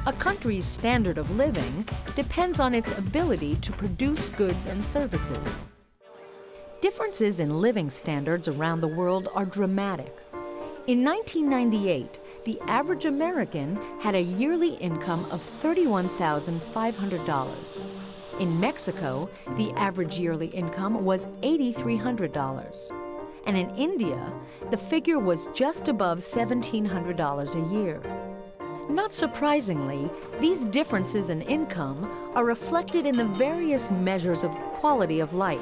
A country's standard of living depends on its ability to produce goods and services. Differences in living standards around the world are dramatic. In 1998, the average American had a yearly income of $31,500. In Mexico, the average yearly income was $8,300. And in India, the figure was just above $1,700 a year. Not surprisingly, these differences in income are reflected in the various measures of quality of life.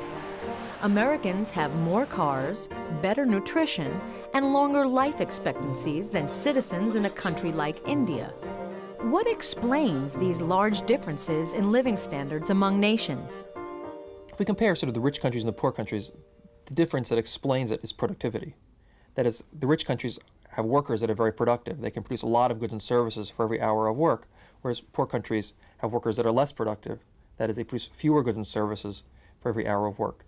Americans have more cars, better nutrition, and longer life expectancies than citizens in a country like India. What explains these large differences in living standards among nations? If we compare sort of the rich countries and the poor countries, the difference that explains it is productivity. That is, the rich countries have workers that are very productive. They can produce a lot of goods and services for every hour of work, whereas poor countries have workers that are less productive. That is, they produce fewer goods and services for every hour of work.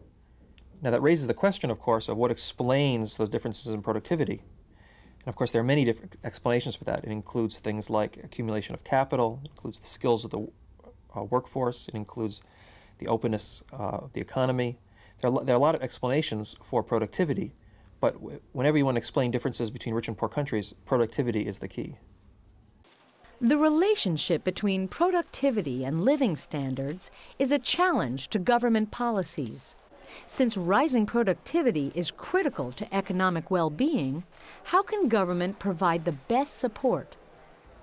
Now that raises the question, of course, of what explains those differences in productivity. And of course, there are many different explanations for that. It includes things like accumulation of capital, it includes the skills of the workforce, it includes the openness of the economy. There are a lot of explanations for productivity, but whenever you want to explain differences between rich and poor countries, productivity is the key. The relationship between productivity and living standards is a challenge to government policies. Since rising productivity is critical to economic well-being, how can government provide the best support?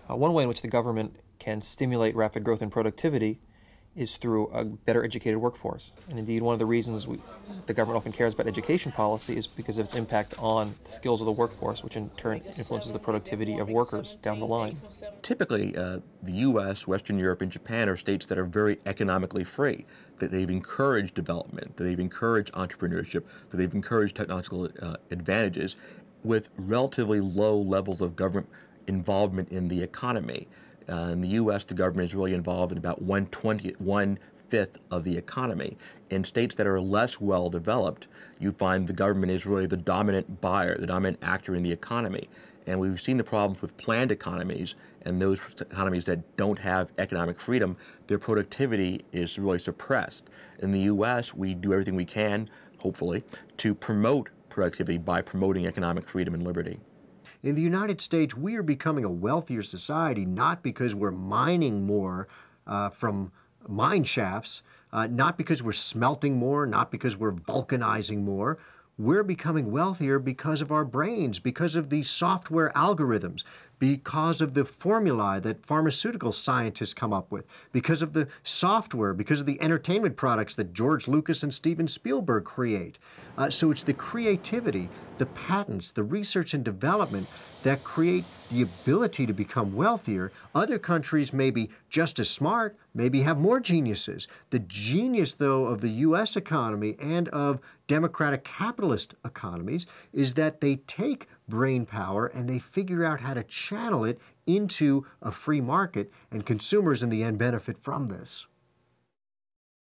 One way in which the government can stimulate rapid growth in productivity is through a better educated workforce. And indeed, one of the reasons the government often cares about education policy is because of its impact on the skills of the workforce, which in turn influences the productivity of workers down the line. Typically, the U.S., Western Europe, and Japan are states that are very economically free, that they've encouraged development, that they've encouraged entrepreneurship, that they've encouraged technological advantages with relatively low levels of government involvement in the economy. In the U.S., the government is really involved in about 1/5 of the economy. In states that are less well developed, you find the government is really the dominant buyer, the dominant actor in the economy. And we've seen the problems with planned economies and those economies that don't have economic freedom, their productivity is really suppressed. In the U.S., we do everything we can, hopefully, to promote productivity by promoting economic freedom and liberty. In the United States, we are becoming a wealthier society not because we're mining more from mine shafts, not because we're smelting more, not because we're vulcanizing more. We're becoming wealthier because of our brains, because of the software algorithms, because of the formulae that pharmaceutical scientists come up with, because of the software, because of the entertainment products that George Lucas and Steven Spielberg create. So it's the creativity, the patents, the research and development that create the ability to become wealthier. Other countries may be just as smart, maybe have more geniuses. The genius, though, of the U.S. economy and of democratic capitalist economies is that they take brain power and they figure out how to channel it into a free market, and consumers in the end benefit from this.